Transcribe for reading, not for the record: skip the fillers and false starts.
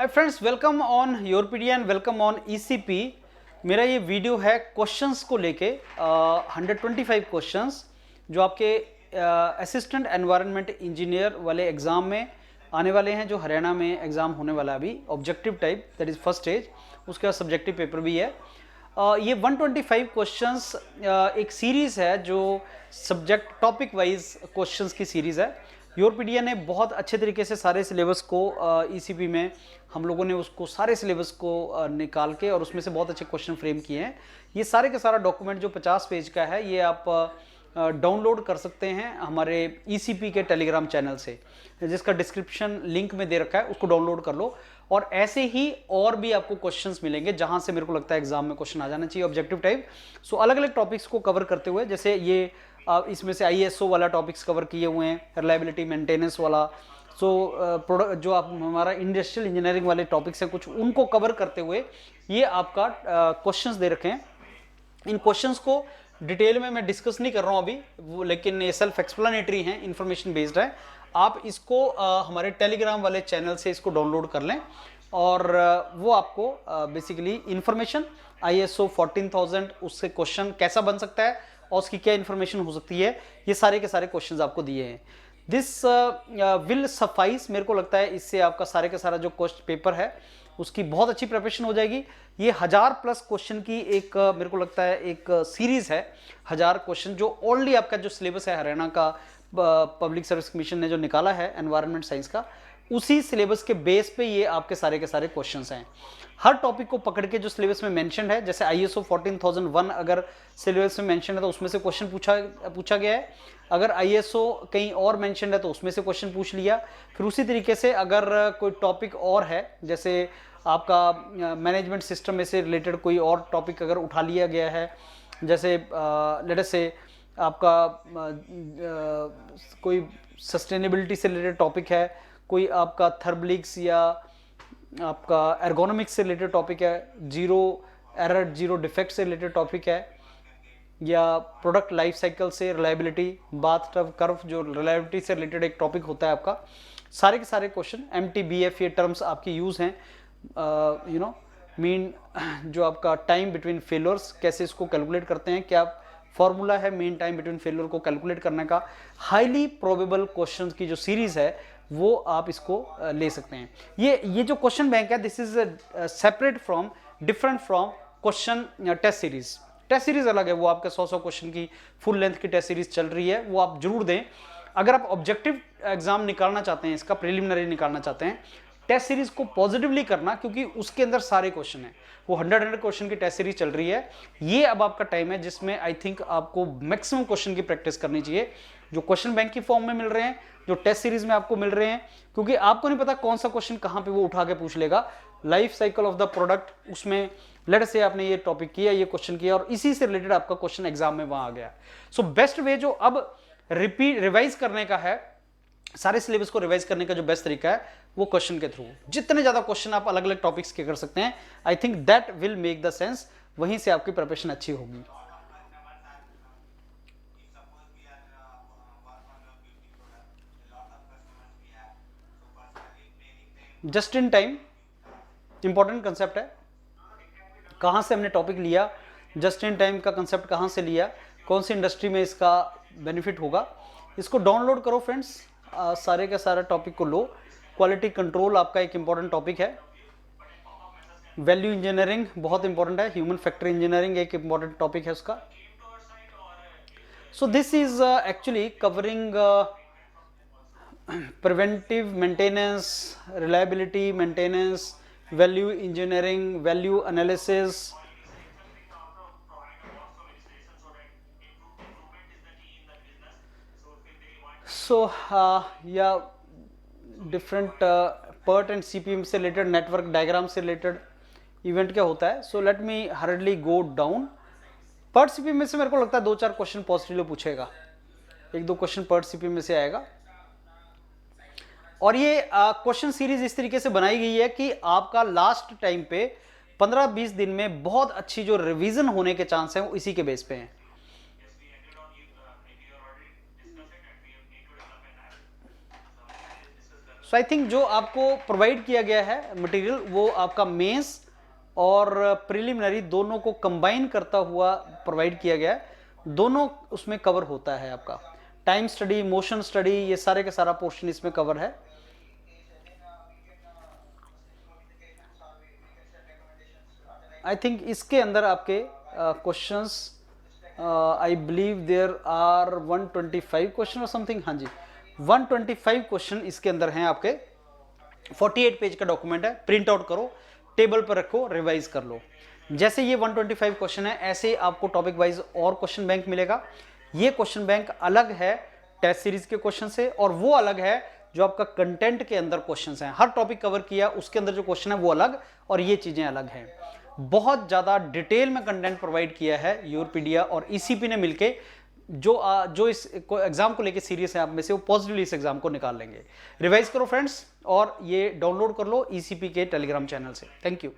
Hi friends, welcome on Yourpedia and welcome on ECP. मेरा ये video है questions को लेके 125 क्वेश्चंस जो आपके असिस्टेंट एनवायरनमेंट इंजीनियर वाले एग्ज़ाम में आने वाले हैं, जो हरियाणा में एग्ज़ाम होने वाला है अभी, objective type, that is first stage. उसके बाद सब्जेक्टिव पेपर भी है। ये 125 क्वेश्चंस एक सीरीज़ है जो सब्जेक्ट टॉपिक वाइज क्वेश्चंस की सीरीज़ है। योरपीडिया ने बहुत अच्छे तरीके से सारे सिलेबस को ईसीपी में हम लोगों ने उसको सारे सिलेबस को निकाल के और उसमें से बहुत अच्छे क्वेश्चन फ्रेम किए हैं। ये सारे का सारा डॉक्यूमेंट जो 50 पेज का है, ये आप डाउनलोड कर सकते हैं हमारे ईसीपी के टेलीग्राम चैनल से, जिसका डिस्क्रिप्शन लिंक में दे रखा है, उसको डाउनलोड कर लो। और ऐसे ही और भी आपको क्वेश्चंस मिलेंगे जहां से मेरे को लगता है एग्जाम में क्वेश्चन आ जाना चाहिए, ऑब्जेक्टिव टाइप। सो अलग अलग टॉपिक्स को कवर करते हुए, जैसे ये इसमें से आईएसओ वाला टॉपिक्स कवर किए हुए हैं, रिलायबिलिटी मेंटेनेंस वाला। सो प्रोडक्ट जो आप हमारा इंडस्ट्रियल इंजीनियरिंग वाले टॉपिक्स हैं कुछ, उनको कवर करते हुए ये आपका क्वेश्चंस दे रखे हैं। इन क्वेश्चंस को डिटेल में मैं डिस्कस नहीं कर रहा हूं अभी वो, लेकिन ये सेल्फ एक्सप्लेनेटरी हैं, इंफॉर्मेशन बेस्ड है। आप इसको हमारे टेलीग्राम वाले चैनल से इसको डाउनलोड कर लें और वो आपको बेसिकली इंफॉर्मेशन आईएसओ 14000 उससे क्वेश्चन कैसा बन सकता है और उसकी क्या इंफॉर्मेशन हो सकती है, ये सारे के सारे क्वेश्चंस आपको दिए हैं। दिस विल सफाइस, मेरे को लगता है इससे आपका सारे का सारा जो क्वेश्चन पेपर है उसकी बहुत अच्छी प्रिपरेशन हो जाएगी। ये 1000+ क्वेश्चन की एक मेरे को लगता है एक सीरीज है, 1000 क्वेश्चन, जो ऑलरेडी आपका जो सिलेबस है हरियाणा का पब्लिक सर्विस कमीशन ने जो निकाला है एनवायरनमेंट साइंस का, उसी सिलेबस के बेस पे ये आपके सारे के सारे क्वेश्चंस हैं। हर टॉपिक को पकड़ के जो सिलेबस में मेंशन है, जैसे आईएसओ 14001 अगर सिलेबस में मेंशन है तो उसमें से क्वेश्चन पूछा गया है। अगर आईएसओ कहीं और मेंशन है तो उसमें से क्वेश्चन पूछ लिया। फिर उसी तरीके से अगर कोई टॉपिक और है, जैसे आपका मैनेजमेंट सिस्टम में से रिलेटेड कोई और टॉपिक अगर उठा लिया गया है, जैसे लेट अस से आपका कोई सस्टेनेबिलिटी से रिलेटेड टॉपिक है, कोई आपका थर्मलिक्स या आपका एर्गोनॉमिक्स से रिलेटेड टॉपिक है, जीरो एरर जीरो डिफेक्ट से रिलेटेड टॉपिक है, या प्रोडक्ट लाइफ साइकिल से रिलायबिलिटी, बाथ कर्व जो रिलायबिलिटी से रिलेटेड एक टॉपिक होता है आपका, सारे के सारे क्वेश्चन MTBF ये टर्म्स आपकी यूज हैं। मीन जो आपका टाइम बिटवीन फेलियर्स, कैसे इसको कैलकुलेट करते हैं, क्या फॉर्मूला है मीन टाइम बिटवीन फेलियर को कैलकुलेट करने का, हाईली प्रोबेबल क्वेश्चंस की जो सीरीज है वो आप इसको ले सकते हैं। ये जो क्वेश्चन बैंक है, this is separate from, different from question test series. Test series अलग है, वो आपके 100 क्वेश्चन की फुल लेंथ की टेस्ट सीरीज चल रही है, वो आप जरूर दें। अगर आप ऑब्जेक्टिव एग्जाम निकालना चाहते हैं, इसका प्रिलिमिनरी निकालना चाहते हैं, टेस्ट सीरीज को पॉजिटिवली करना, क्योंकि उसके अंदर सारे क्वेश्चन हैं। वो 100 क्वेश्चन की टेस्ट सीरीज चल रही है। ये अब आपका टाइम है जिसमें आई थिंक आपको मैक्सिमम क्वेश्चन की प्रैक्टिस करनी चाहिए, जो क्वेश्चन बैंक की फॉर्म में मिल रहे हैं, जो टेस्ट सीरीज में आपको मिल रहे हैं, क्योंकि आपको नहीं पता कौन सा क्वेश्चन कहां पे वो उठा के पूछ लेगा। Life cycle of the product, उसमें लेट से आपने ये टॉपिक किया, ये क्वेश्चन किया और इसी से रिलेटेड आपका क्वेश्चन एग्जाम में वहां आ गया। सो बेस्ट वे जो अब रिवाइज करने का है, सारे सिलेबस को रिवाइज करने का जो बेस्ट तरीका है वो क्वेश्चन के थ्रू। जितने ज्यादा क्वेश्चन आप अलग अलग टॉपिक्स के कर सकते हैं, I think that will make the sense, वहीं से आपकी प्रिपरेशन अच्छी होगी। Just in time important concept है। कहां से हमने टॉपिक लिया, जस्ट इन टाइम का कंसेप्ट कहां से लिया, कौन सी इंडस्ट्री में इसका बेनिफिट होगा, इसको डाउनलोड करो फ्रेंड्स। सारे का सारा टॉपिक को लो। क्वालिटी कंट्रोल आपका एक इंपॉर्टेंट टॉपिक है। वैल्यू इंजीनियरिंग बहुत इंपॉर्टेंट है। ह्यूमन फैक्टर इंजीनियरिंग एक इंपॉर्टेंट टॉपिक है उसका। So this is actually covering preventive maintenance, reliability maintenance, value engineering, value analysis. So या डिफरेंट पर्ट एंड CPM से रिलेटेड, नेटवर्क डायग्राम से related event क्या होता है। So let me hardly go down. PERT CPM में से मेरे को लगता है 2-4 क्वेश्चन पॉजिटिवली पूछेगा, 1-2 क्वेश्चन पर्ट CPM में से आएगा। और ये क्वेश्चन सीरीज इस तरीके से बनाई गई है कि आपका लास्ट टाइम पे 15-20 दिन में बहुत अच्छी जो रिवीजन होने के चांस हैं वो इसी के बेस पे हैं। सो आई थिंक जो आपको प्रोवाइड किया गया है मटेरियल वो आपका मेंस और प्रिलिमिनरी दोनों को कंबाइन करता हुआ प्रोवाइड किया गया है, दोनों उसमें कवर होता है आपका। टाइम स्टडी, मोशन स्टडी, ये सारे का सारा पोर्शन इसमें कवर है। आई थिंक इसके अंदर आपके questions I believe there are 125 question और समथिंग, हाँ जी 125 क्वेश्चन इसके अंदर हैं आपके। 48 पेज का डॉक्यूमेंट है, प्रिंट आउट करो, टेबल पर रखो, रिवाइज कर लो। जैसे ये 125 क्वेश्चन है, ऐसे आपको टॉपिक वाइज और क्वेश्चन बैंक मिलेगा। ये क्वेश्चन बैंक अलग है टेस्ट सीरीज के क्वेश्चन से, और वो अलग है जो आपका कंटेंट के अंदर क्वेश्चंस हैं। हर टॉपिक कवर किया, उसके अंदर जो क्वेश्चन है वो अलग, और ये चीजें अलग हैं। बहुत ज्यादा डिटेल में कंटेंट प्रोवाइड किया है यूरोपीडिया और ईसीपी ने मिलके। जो इस एग्जाम को लेके सीरियस है आप में से, वो पॉजिटिवली इस एग्जाम को निकाल लेंगे। रिवाइज करो फ्रेंड्स, और ये डाउनलोड कर लो ईसीपी के टेलीग्राम चैनल से। Thank you.